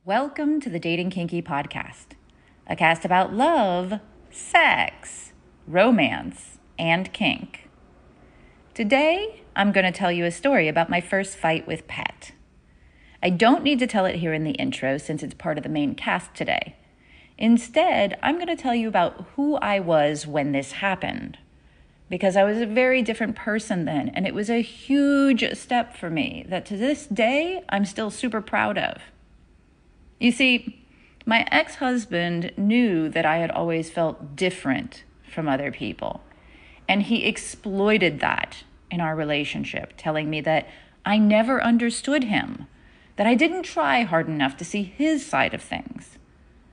Welcome to the Dating Kinky podcast, a cast about love, sex, romance, and kink. Today, I'm going to tell you a story about my first fight with Pet. I don't need to tell it here in the intro since it's part of the main cast today. Instead, I'm going to tell you about who I was when this happened, because I was a very different person then, and it was a huge step for me that to this day, I'm still super proud of. You see, my ex-husband knew that I had always felt different from other people, and he exploited that in our relationship, telling me that I never understood him, that I didn't try hard enough to see his side of things,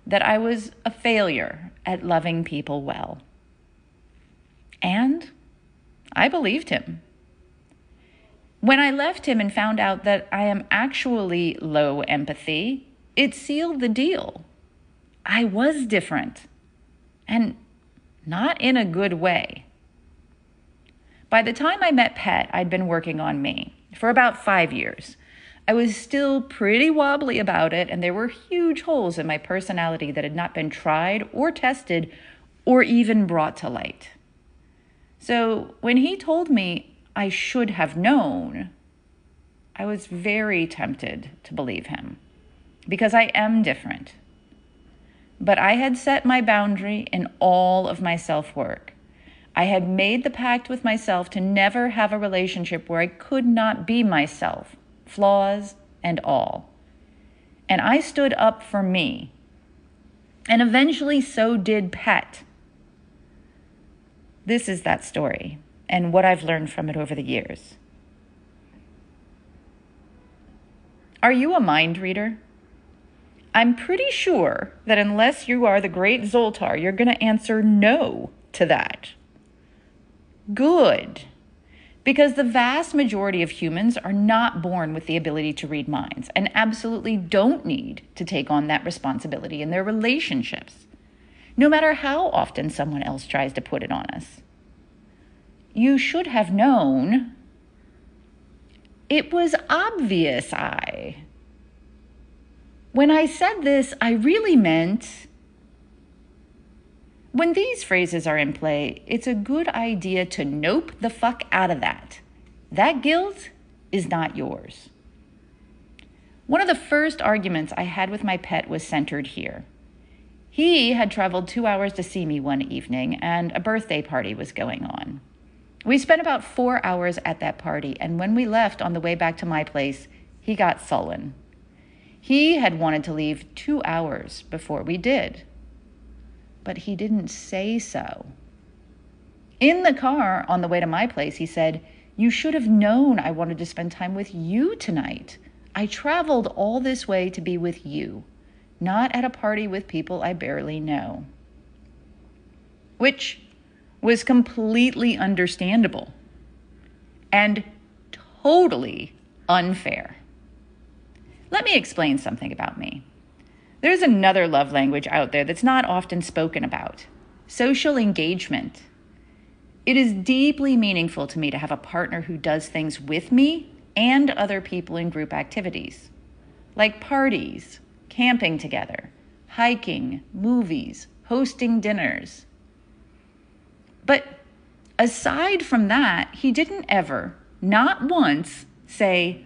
that I was a failure at loving people well. And I believed him. When I left him and found out that I am actually low empathy, it sealed the deal. I was different, and not in a good way. By the time I met Pet, I'd been working on me for about 5 years. I was still pretty wobbly about it, and there were huge holes in my personality that had not been tried or tested or even brought to light. So when he told me I should have known, I was very tempted to believe him, because I am different. But I had set my boundary in all of my self-work. I had made the pact with myself to never have a relationship where I could not be myself, flaws and all. And I stood up for me. And eventually so did Pet. This is that story and what I've learned from it over the years. Are you a mind reader? I'm pretty sure that unless you are the great Zoltar, you're going to answer no to that. Good. Because the vast majority of humans are not born with the ability to read minds and absolutely don't need to take on that responsibility in their relationships, no matter how often someone else tries to put it on us. You should have known. It was obvious When I said this, I really meant, when these phrases are in play, it's a good idea to nope the fuck out of that. That guilt is not yours. One of the first arguments I had with my Pet was centered here. He had traveled 2 hours to see me one evening, and a birthday party was going on. We spent about 4 hours at that party, and when we left on the way back to my place, he got sullen. He had wanted to leave 2 hours before we did, but he didn't say so. In the car on the way to my place, he said, "You should have known I wanted to spend time with you tonight. I traveled all this way to be with you, not at a party with people I barely know." Which was completely understandable and totally unfair. Let me explain something about me. There's another love language out there that's not often spoken about: social engagement. It is deeply meaningful to me to have a partner who does things with me and other people in group activities, like parties, camping together, hiking, movies, hosting dinners. But aside from that, he didn't ever, not once, say,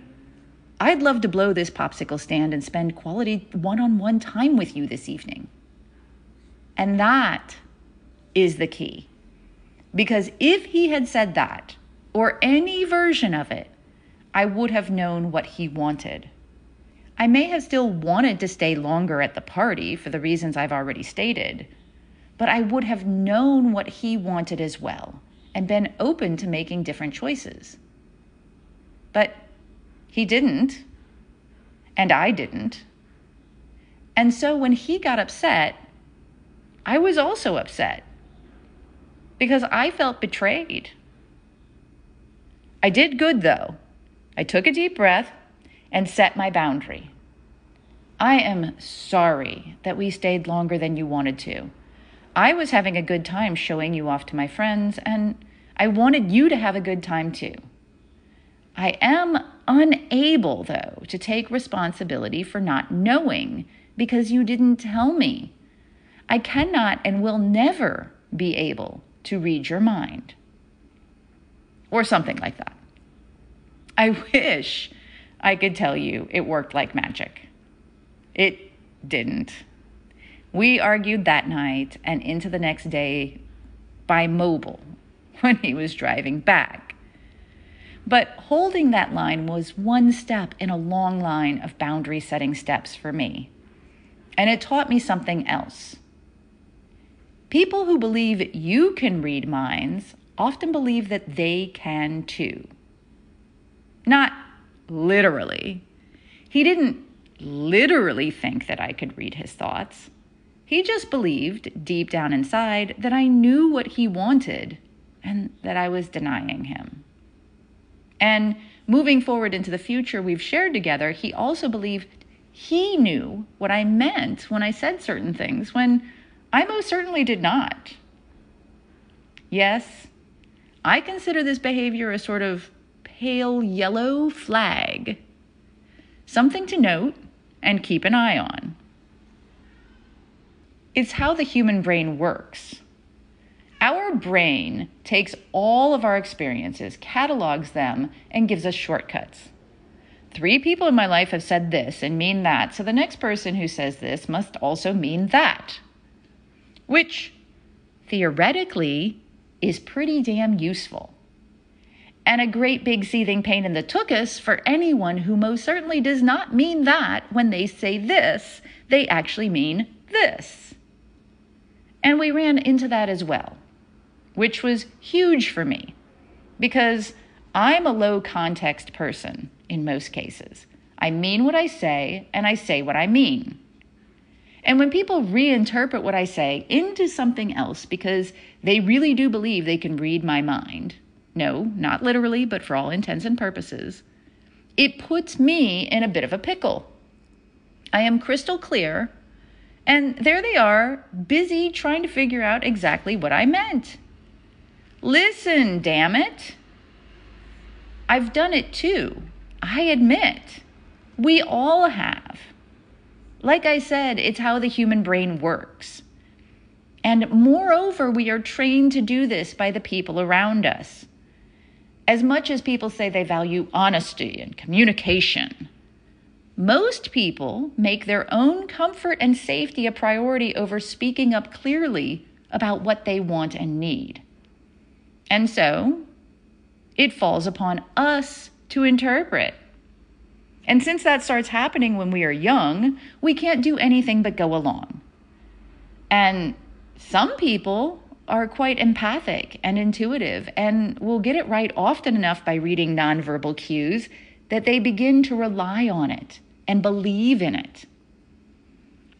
"I'd love to blow this popsicle stand and spend quality one-on-one time with you this evening." And that is the key. Because if he had said that, or any version of it, I would have known what he wanted. I may have still wanted to stay longer at the party for the reasons I've already stated, but I would have known what he wanted as well and been open to making different choices. But he didn't, and I didn't. And so when he got upset, I was also upset because I felt betrayed. I did good, though. I took a deep breath and set my boundary. "I am sorry that we stayed longer than you wanted to. I was having a good time showing you off to my friends, and I wanted you to have a good time too. I am unable, though, to take responsibility for not knowing because you didn't tell me. I cannot and will never be able to read your mind. Or something like that. I wish I could tell you it worked like magic. It didn't. We argued that night and into the next day by mobile when he was driving back. But holding that line was one step in a long line of boundary setting steps for me. And it taught me something else. People who believe you can read minds often believe that they can too. Not literally. He didn't literally think that I could read his thoughts. He just believed deep down inside that I knew what he wanted and that I was denying him. And moving forward into the future we've shared together, he also believed he knew what I meant when I said certain things, when I most certainly did not. Yes, I consider this behavior a sort of pale yellow flag, something to note and keep an eye on. It's how the human brain works. Our brain takes all of our experiences, catalogs them, and gives us shortcuts. 3 people in my life have said this and mean that, so the next person who says this must also mean that. Which, theoretically, is pretty damn useful. And a great big seething pain in the tuchus for anyone who most certainly does not mean that when they say this, they actually mean this. And we ran into that as well, which was huge for me because I'm a low context person in most cases. I mean what I say and I say what I mean. And when people reinterpret what I say into something else because they really do believe they can read my mind, no, not literally, but for all intents and purposes, it puts me in a bit of a pickle. I am crystal clear, and there they are, busy trying to figure out exactly what I meant. Listen, damn it. I've done it too. I admit. We all have. Like I said, it's how the human brain works. And moreover, we are trained to do this by the people around us. As much as people say they value honesty and communication, most people make their own comfort and safety a priority over speaking up clearly about what they want and need. And so, it falls upon us to interpret. And since that starts happening when we are young, we can't do anything but go along. And some people are quite empathic and intuitive and will get it right often enough by reading nonverbal cues that they begin to rely on it and believe in it.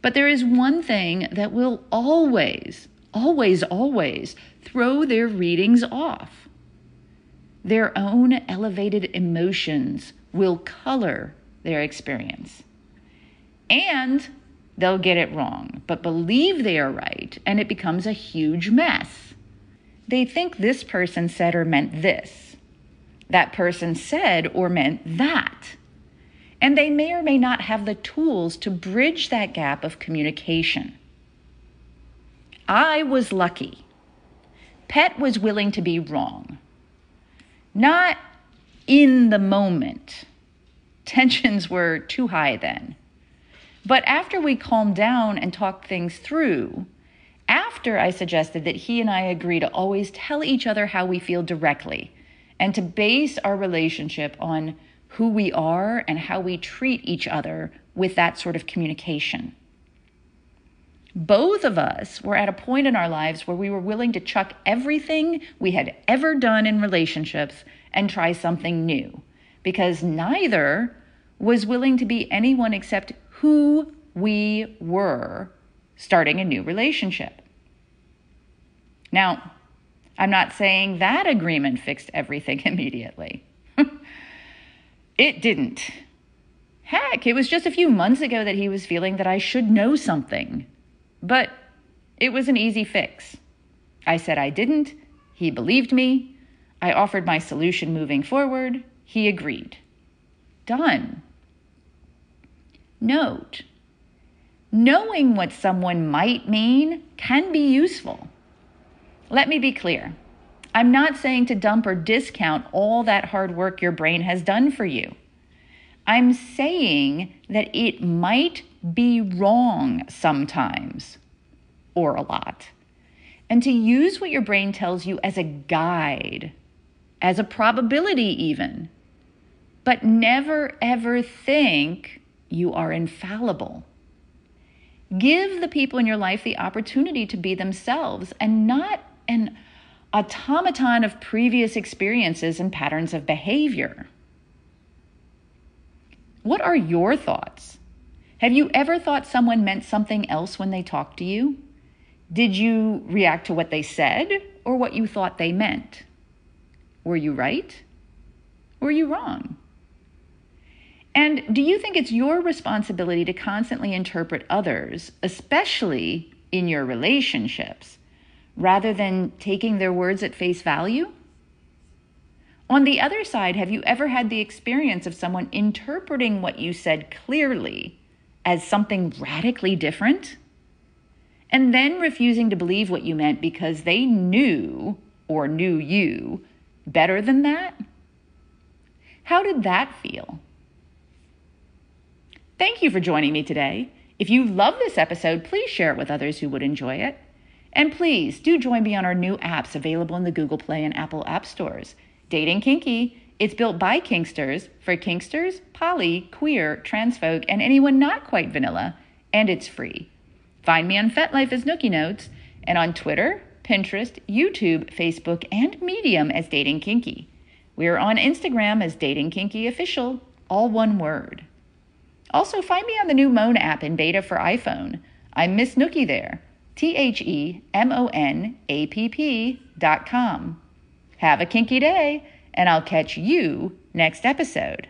But there is one thing that will always throw their readings off. Their own elevated emotions will color their experience. And they'll get it wrong, but believe they are right, and it becomes a huge mess. They think this person said or meant this. That person said or meant that. And they may or may not have the tools to bridge that gap of communication. I was lucky. Pet was willing to be wrong. Not in the moment. Tensions were too high then. But after we calmed down and talked things through, after I suggested that he and I agree to always tell each other how we feel directly and to base our relationship on who we are and how we treat each other with that sort of communication. Both of us were at a point in our lives where we were willing to chuck everything we had ever done in relationships and try something new, because neither was willing to be anyone except who we were starting a new relationship. Now, I'm not saying that agreement fixed everything immediately. It didn't. Heck, it was just a few months ago that he was feeling that I should know something. But it was an easy fix. I said I didn't. He believed me. I offered my solution moving forward. He agreed. done. Note, knowing what someone might mean can be useful. Let me be clear. I'm not saying to dump or discount all that hard work your brain has done for you. I'm saying that it might be wrong sometimes, or a lot, and to use what your brain tells you as a guide, as a probability even, but never ever think you are infallible. Give the people in your life the opportunity to be themselves and not an automaton of previous experiences and patterns of behavior. What are your thoughts? Have you ever thought someone meant something else when they talked to you? Did you react to what they said or what you thought they meant? Were you right? Were you wrong? And do you think it's your responsibility to constantly interpret others, especially in your relationships, rather than taking their words at face value? On the other side, have you ever had the experience of someone interpreting what you said clearly as something radically different, and then refusing to believe what you meant because they knew or knew you better than that? How did that feel? Thank you for joining me today. If you love this episode, please share it with others who would enjoy it. And please do join me on our new apps available in the Google Play and Apple App Stores. Dating Kinky. It's built by Kinksters for Kinksters, poly, queer, trans folk, and anyone not quite vanilla. And it's free. Find me on FetLife as Nookie Notes and on Twitter, Pinterest, YouTube, Facebook, and Medium as Dating Kinky. We're on Instagram as Dating Kinky Official, all one word. Also, find me on the new Moan app in beta for iPhone. I'm Miss Nookie there. TheMonapp.com. Have a kinky day, and I'll catch you next episode.